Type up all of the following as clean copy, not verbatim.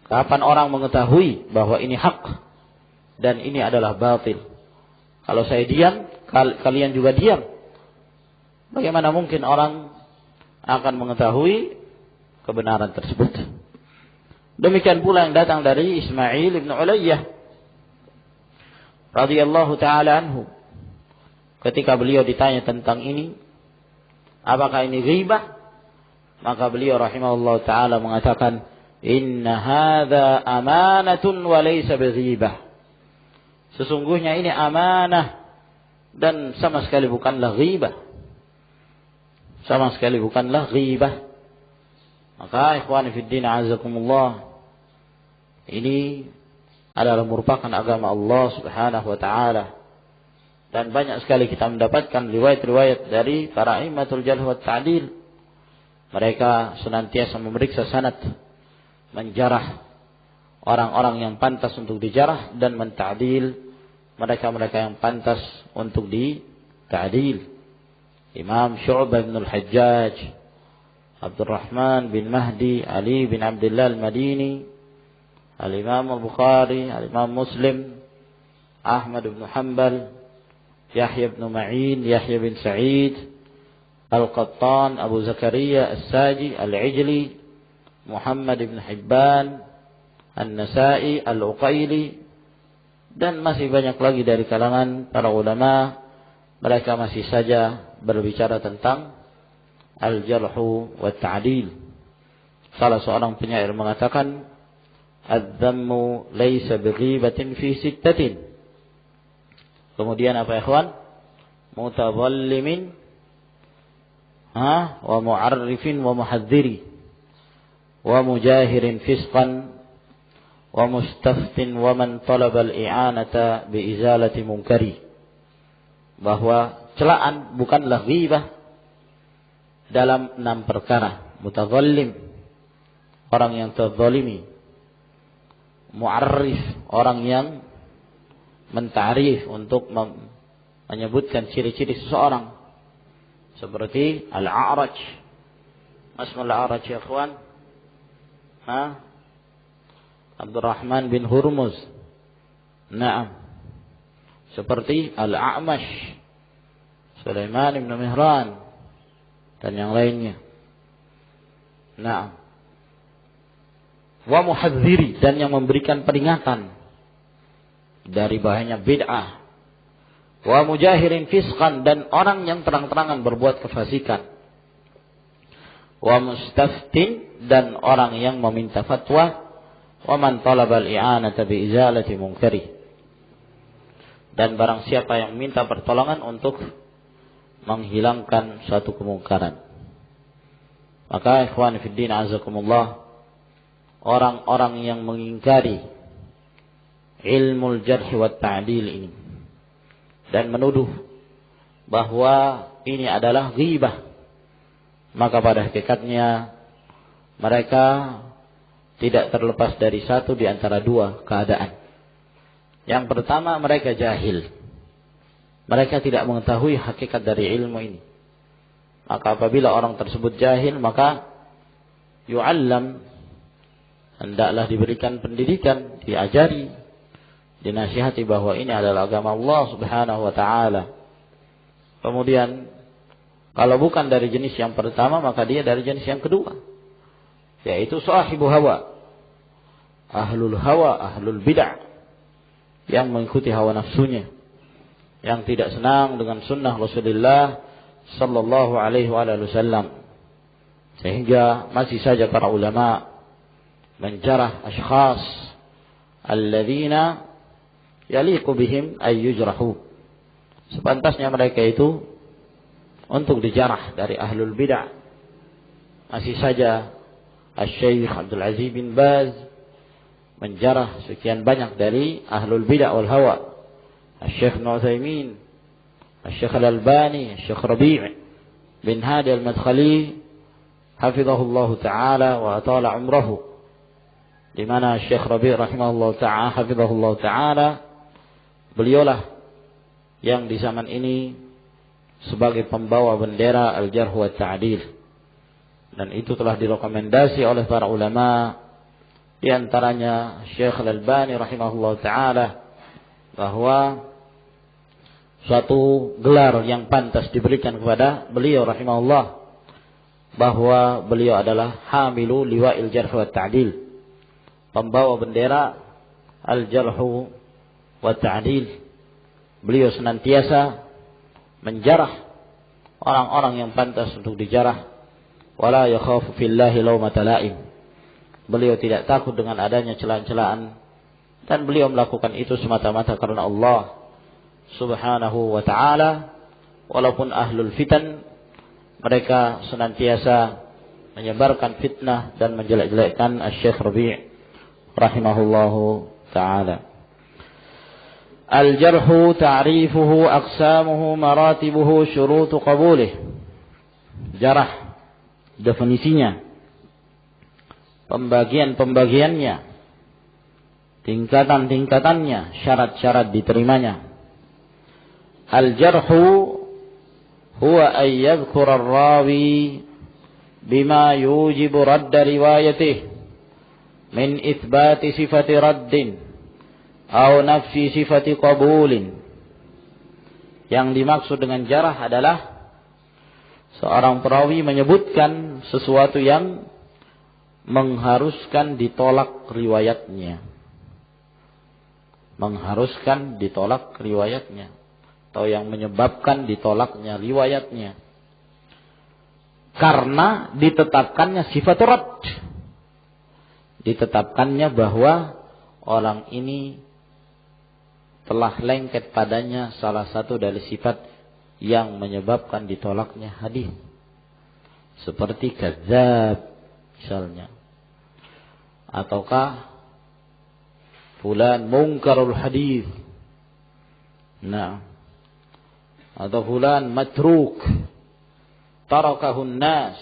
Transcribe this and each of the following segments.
Kapan orang mengetahui bahwa ini hak dan ini adalah batil? Kalau saya diam, kalian juga diam. Bagaimana mungkin orang akan mengetahui kebenaran tersebut? Demikian pula yang datang dari Ismail ibn Ulayyah radhiyallahu taala anhu. Ketika beliau ditanya tentang ini, apakah ini ghibah? Maka beliau rahimahullah taala mengatakan, inna hadza amanatun wa laysa bighibah. Sesungguhnya ini amanah dan sama sekali bukanlah ghibah. Sama sekali bukanlah ghibah. Maka ikhwani fid din azakumullah, ini adalah merupakan agama Allah Subhanahu wa taala. Dan banyak sekali kita mendapatkan riwayat-riwayat dari para a'immatul jarh wa ta'dil. Mereka senantiasa memeriksa sanad, menjarah orang-orang yang pantas untuk dijarah dan menta'dil mereka-mereka yang pantas untuk dita'dil. Imam Syu'bah bin al-Hajjaj, Abdurrahman bin Mahdi, Ali bin Abdullah al-Madini, Al-Imam al-Bukhari, Al-Imam Muslim, Ahmad bin Hanbal, Yahya bin Ma'in, Yahya bin Sa'id, Al-Qattan, Abu Zakaria As-Saji, Al-Ijli, Muhammad bin Hibban, An-Nasa'i, Al-Uqaili, dan masih banyak lagi dari kalangan para ulama. Mereka masih saja berbicara tentang al-jarhu wa ta'dil. Salah seorang penyair mengatakan, adz-dzammu laysa bighibatin fi sittatin. Kemudian apa ya ikhwan? Mutadhallimin wa mu'arrifin wa muhadziri wa mujahirin fisqan wa mustaftin wa man talaba al-i'anata bi izalati munkari. Bahwa celaan bukanlah ghibah dalam 6 perkara. Mutadhallim, orang yang terzalimi. Mu'arrif, orang yang mentarif untuk menyebutkan ciri-ciri seseorang. Seperti Al-A'raj. Masmul Al-A'raj ya ikhwan? Abdurrahman bin Hurmuz. Naam. Seperti Al-A'mash, Sulaiman bin Mihran, dan yang lainnya. Naam. Wa muhadziri, dan yang memberikan peringatan dari bahayanya bid'ah. Wa mujahirin fisqan, dan orang yang terang-terangan berbuat kefasikan. Wa mustaftin, dan orang yang meminta fatwa. Wa man talabal i'anata bi izalati munkari, dan barang siapa yang minta pertolongan untuk menghilangkan suatu kemungkaran. Maka ikhwan fiddin azakumullah, orang-orang yang mengingkari ilmu jarh wa ta'dil ini dan menuduh bahwa ini adalah ghibah, maka pada hakikatnya mereka tidak terlepas dari satu di antara 2 keadaan. Yang pertama, mereka jahil. Mereka tidak mengetahui hakikat dari ilmu ini. Maka apabila orang tersebut jahil, maka yu'allam, hendaklah diberikan pendidikan, diajari, dinasihati bahwa ini adalah agama Allah Subhanahu wa taala. Kemudian kalau bukan dari jenis yang pertama, maka dia dari jenis yang kedua, yaitu sahibu hawa, ahlul hawa, ahlul bid'ah, yang mengikuti hawa nafsunya, yang tidak senang dengan sunnah Rasulullah sallallahu alaihi wasallam. Sehingga masih saja para ulama menjarah ashkhas alladzina yaliqu bihim ay yujrahu. Sepantasnya mereka itu untuk dijarah dari ahlul bid'ah. Masih saja Asy-Syaikh Abdul Aziz bin Baz menjarah sekian banyak dari ahlul bid'ah wal hawa. Asy-Syaikh Ibnu Utsaimin, Asy-Syaikh Al-Albani, Asy-Syaikh Rabi' bin Hadi Al-Madkhali hafizahullah ta'ala wa atala umrahu, di mana Syekh Rabi' rahimahullah ta'ala hafizahullah ta'ala, beliaulah yang di zaman ini sebagai pembawa bendera al-jarh wa ta'dil, dan itu telah direkomendasi oleh para ulama Di antaranya Syekh Al-Albani rahimahullah ta'ala, bahwa suatu gelar yang pantas diberikan kepada beliau rahimahullah, bahwa beliau adalah hamilu liwa'il jarh wa ta'dil, pembawa bendera al-jarh wa ta'dil. Beliau senantiasa menjarah orang-orang yang pantas untuk dijarah. Wala yakhafu fillahi lawmata la'im. Beliau tidak takut dengan adanya celaan-celaan, dan beliau melakukan itu semata-mata karena Allah Subhanahu wa ta'ala. Walaupun ahlul fitan, mereka senantiasa menyebarkan fitnah dan menjelek-jelekkan Asy-Syaikh Rabi' rahimahullahu ta'ala. Al-jarhu ta'rifuhu aqsamuhu maratibuhu syurutu qabulih. Jarah, definisinya, pembagian-pembagiannya, tingkatan-tingkatannya, syarat-syarat diterimanya. Al-jarhu huwa an yadhkura ar-rawi bima yujibu radda riwayatihi min itsbati sifati raddin aw nafsi sifati qabulin. Yang dimaksud dengan jarah adalah seorang perawi menyebutkan sesuatu yang mengharuskan ditolak riwayatnya. Mengharuskan ditolak riwayatnya, atau yang menyebabkan ditolaknya riwayatnya, karena ditetapkannya sifat radd. Ditetapkannya bahwa orang ini telah lengket padanya salah satu dari sifat yang menyebabkan ditolaknya hadis, seperti kadzdzab misalnya, ataukah fulan munkarul hadis, nah, atau fulan matruk tarakahun nas,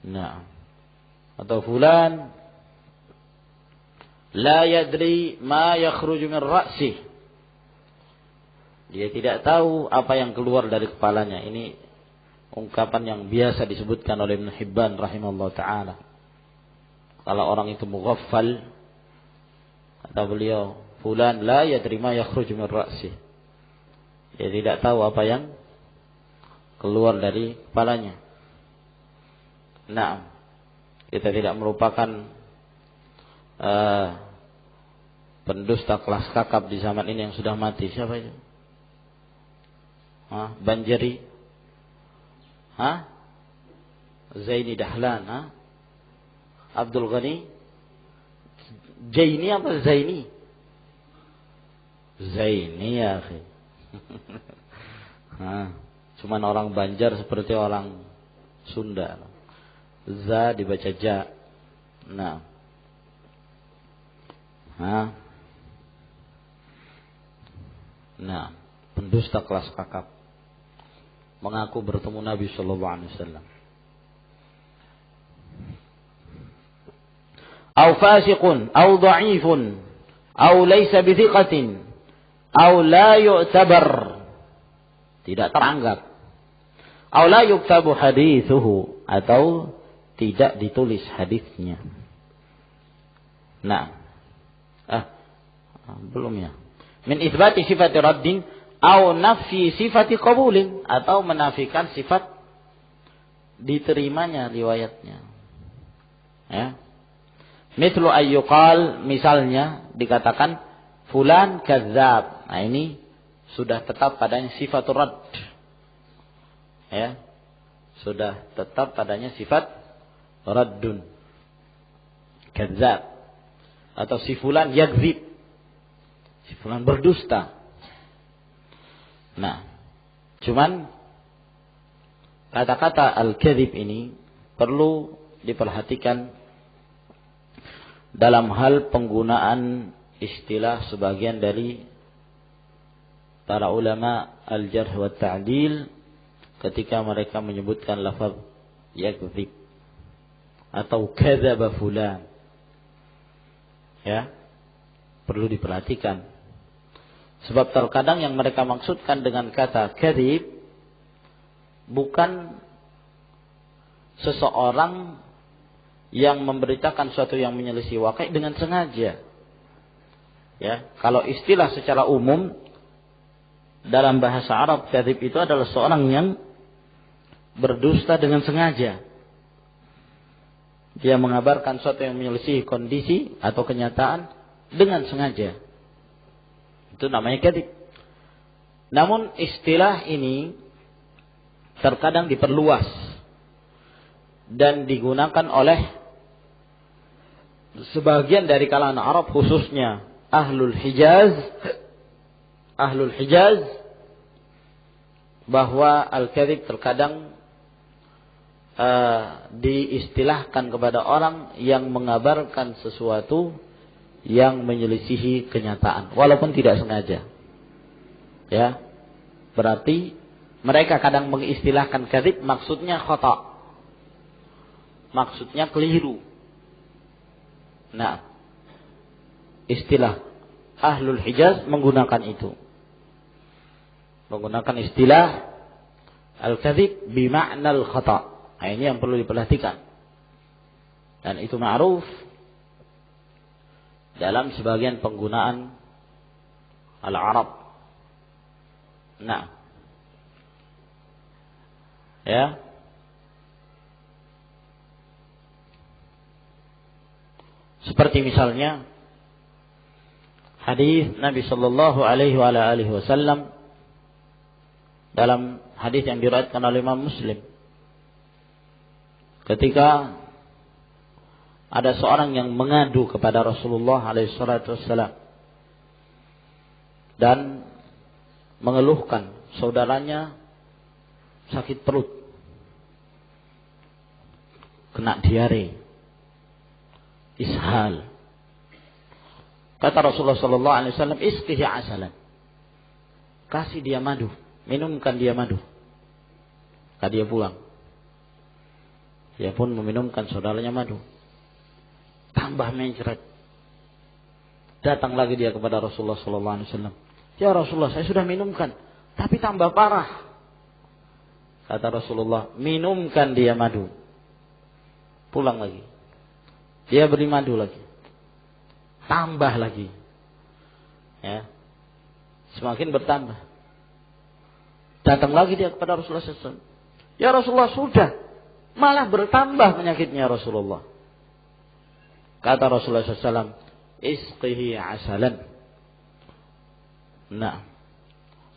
nah, atau fulan la yadri ma yakhruju min ra'sih, dia tidak tahu apa yang keluar dari kepalanya. Ini ungkapan yang biasa disebutkan oleh Ibnu Hibban rahimahullah ta'ala. Kalau orang itu mughaffal, kata beliau, fulan la yadri ma yakhruju min ra'sih, dia tidak tahu apa yang keluar dari kepalanya. Nah, kita tidak merupakan pendusta kelas kakap di zaman ini yang sudah mati. Siapa itu? Banjari? Zaini Dahlan? Abdul Ghani? Jaini apa Zaini? Zaini ya akhi. Cuman orang Banjar seperti orang Sunda. Za dibaca ja. Nah. Nah, pendusta kelas kakap mengaku bertemu Nabi sallallahu alaihi wasallam. Au fasiqun, au dha'ifun, au laysa bi thiqatin, au la yu'tabar, tidak teranggap. Au la yuktabu hadithuhu, atau tidak ditulis hadisnya. Nah, belum ya. Min itsbati sifati raddin au nafsi sifati qabulin, atau menafikan sifat diterimanya riwayatnya. Ya. Mithlu ayyuqal, misalnya dikatakan fulan kadzdzab. Nah, ini sudah tetap padanya sifatur radd. Ya. Sudah tetap padanya sifat raddun. Kadzdzab. Atau si fulan yakdzib, si fulan berdusta. Nah, cuman kata-kata al-kadzib ini perlu diperhatikan dalam hal penggunaan istilah sebagian dari para ulama al-jarh wa ta'dil ketika mereka menyebutkan lafaz yakdzib atau kadzaba fulan. Ya, perlu diperhatikan. Sebab terkadang yang mereka maksudkan dengan kata kadzib bukan seseorang yang memberitakan suatu yang menyelisih waqi' dengan sengaja. Ya, kalau istilah secara umum dalam bahasa Arab, kadzib itu adalah seorang yang berdusta dengan sengaja. Dia mengabarkan suatu yang menyelisih kondisi atau kenyataan dengan sengaja. Itu namanya kadzib. Namun istilah ini terkadang diperluas dan digunakan oleh sebagian dari kalangan Arab, khususnya Ahlul Hijaz, bahwa al-kadzib terkadang diistilahkan kepada orang yang mengabarkan sesuatu yang menyelisihi kenyataan walaupun tidak sengaja. Ya. Berarti mereka kadang mengistilahkan kadzib maksudnya khata'. Maksudnya keliru. Nah, istilah Ahlul Hijaz menggunakan itu. Menggunakan istilah al-kadzib bima'nal khata'. Nah, ini yang perlu diperhatikan. Dan itu ma'ruf dalam sebagian penggunaan al-Arab. Nah. Ya. Seperti misalnya hadis Nabi sallallahu alaihi wasallam dalam hadis yang diriwayatkan oleh Imam Muslim. Ketika ada seorang yang mengadu kepada Rasulullah alaihi wasallam dan mengeluhkan saudaranya sakit perut, kena diare, ishal. Kata Rasulullah sallallahu alaihi wasallam, "Isqihi asalan." Kasih dia madu, minumkan dia madu. Kata dia pulang. Dia pun meminumkan saudaranya madu. Tambah mencret. Datang lagi dia kepada Rasulullah sallallahu alaihi wasallam. "Ya Rasulullah, saya sudah minumkan, tapi tambah parah." Kata Rasulullah, "Minumkan dia madu." Pulang lagi. Dia beri madu lagi. Tambah lagi. Ya. Semakin bertambah. Datang lagi dia kepada Rasulullah SAW. "Ya Rasulullah, sudah. Malah bertambah penyakitnya Rasulullah." Kata Rasulullah SAW, "Isqihi asalan." Nah.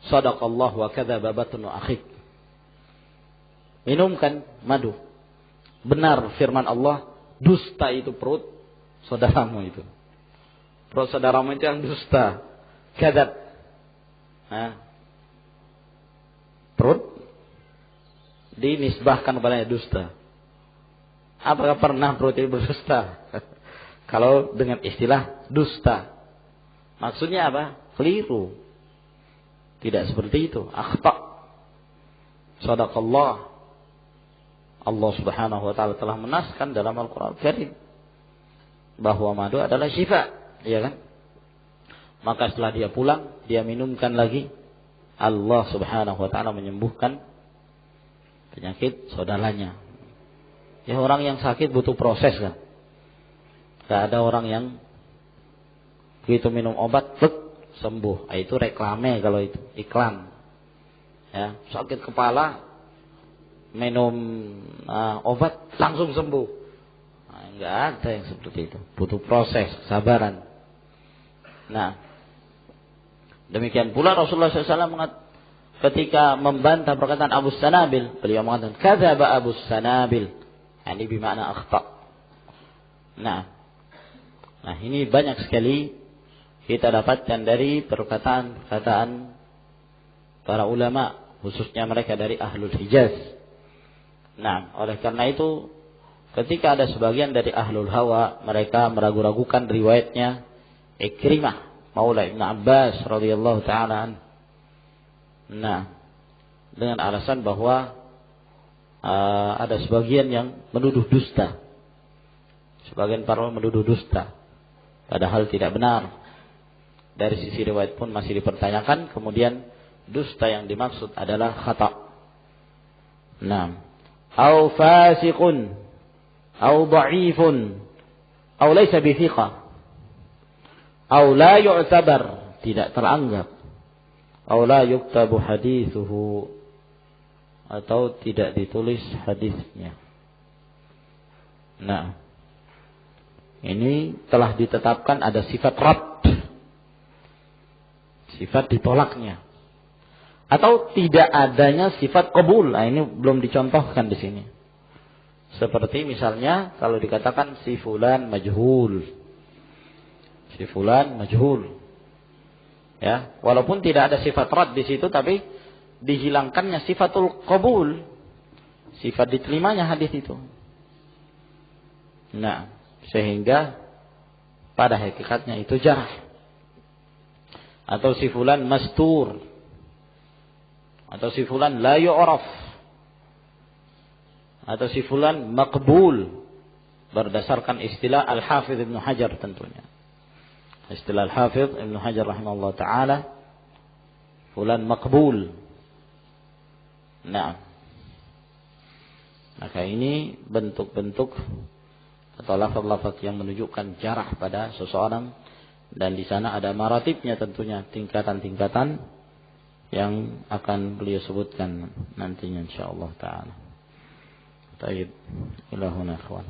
Sadaqallah wa kadzaba batnu akhik. Minumkan madu. Benar firman Allah, dusta itu perut saudaramu itu. Perut saudaramu itu yang dusta. Kadzab. Nah. Perut dinisbahkan kepadanya dusta. Apakah pernah perut itu berdusta? Kalau dengan istilah dusta, maksudnya apa? Keliru. Tidak seperti itu. Akhta. Sadaqallah. Allah Subhanahu wa taala telah menaskan dalam Al-Qur'an Karim bahwa madu adalah syifa, ya kan? Maka setelah dia pulang, dia minumkan lagi, Allah Subhanahu wa taala menyembuhkan penyakit saudaranya. Ya, orang yang sakit butuh proses kan. Gak ada orang yang begitu minum obat sembuh. Itu reklame kalau itu, iklan. Ya, sakit kepala minum obat langsung sembuh. Enggak ada yang seperti itu. Butuh proses, kesabaran. Nah, demikian pula Rasulullah SAW ketika membantah perkataan Abu Sanabil, beliau mengatakan kadzaba Abu Sanabil. Ini bermakna akhta. Nah, ini banyak sekali kita dapatkan dari perkataan-perkataan para ulama, khususnya mereka dari Ahlul Hijaz. Nah, oleh karena itu ketika ada sebagian dari Ahlul Hawa, mereka meragu-ragukan riwayatnya Ikrimah Maula Ibn Abbas radhiyallahu ta'ala an. Nah, dengan alasan bahwa ada sebagian yang menuduh dusta. Sebagian para ulama menuduh dusta, padahal tidak benar. Dari sisi riwayat pun masih dipertanyakan. Kemudian dusta yang dimaksud adalah khata. Nah, au fasiqun au dha'ifun, au laysa bi thiqah, au la yu'tabar, tidak teranggap, au la yuktabu hadithuhu, atau tidak ditulis hadisnya. Nah, ini telah ditetapkan ada sifat radd, sifat ditolaknya, atau tidak adanya sifat qabul. Nah, ini belum dicontohkan di sini. Seperti misalnya kalau dikatakan si fulan majhul, si fulan majhul, ya, walaupun tidak ada sifat radd di situ, tapi dihilangkannya sifatul qabul, sifat diterimanya hadis itu. Nah, sehingga pada hakikatnya itu jarh. Atau si fulan mastur, atau si fulan la yu'raf, atau si fulan maqbul, berdasarkan istilah Al-Hafidh Ibnu Hajar tentunya. Istilah Al-Hafidh Ibnu Hajar rahimahullah ta'ala, fulan maqbul. Nah, maka ini bentuk-bentuk atau lafaz-lafaz yang menunjukkan jarah pada seseorang, dan di sana ada maratibnya tentunya, tingkatan-tingkatan yang akan beliau sebutkan nantinya insyaallah taala. Baik, ilahuna ikhwan.